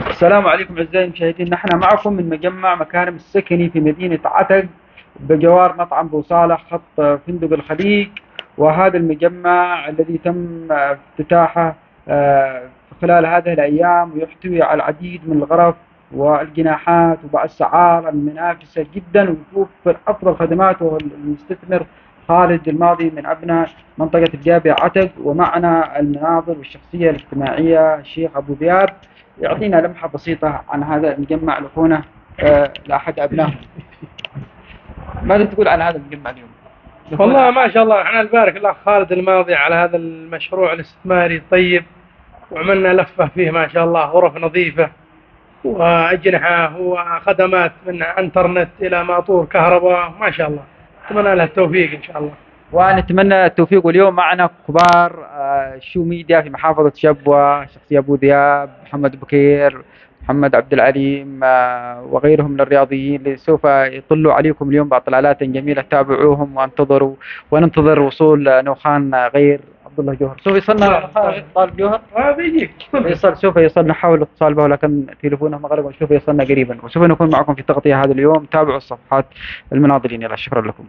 السلام عليكم أعزائي المشاهدين، نحن معكم من مجمع مكارم السكني في مدينة عتق بجوار مطعم بوصالة خط فندق الخليج. وهذا المجمع الذي تم افتتاحه خلال هذه الأيام، ويحتوي على العديد من الغرف والجناحات وبأسعار منافسة جدا، ويوفر أفضل خدماته المستثمر خالد الماضي من أبناء منطقة الجابر عتق. ومعنا المناظر والشخصية الاجتماعية الشيخ أبو ذياب، يعطينا لمحة بسيطة عن هذا المجمع لأخونا لأحد أبنائه. ماذا تقول عن هذا المجمع اليوم؟ والله ما شاء الله، احنا نبارك الأخ خالد الماضي على هذا المشروع الاستثماري الطيب، وعملنا لفة فيه ما شاء الله، غرف نظيفة وأجنحة وخدمات من انترنت إلى ماطور كهرباء ما شاء الله. أتمنى له التوفيق إن شاء الله. ونتمنى التوفيق. واليوم معنا كبار شو ميديا في محافظة شبوة، شخصية أبو ذياب، محمد بكير، محمد عبد العليم، وغيرهم من الرياضيين اللي سوف يطلوا عليكم اليوم بإطلالات جميلة. تابعوهم وانتظروا، وننتظر وصول نوخان غير عبد الله جوهر. سوف يصلنا طالب جوهر؟ بيجيك. سوف يصل، نحاول الاتصال به لكن تليفونه مغلق، وسوف يصلنا قريبا، وسوف نكون معكم في تغطية هذا اليوم. تابعوا الصفحات المناظرين. يلا شكرا لكم.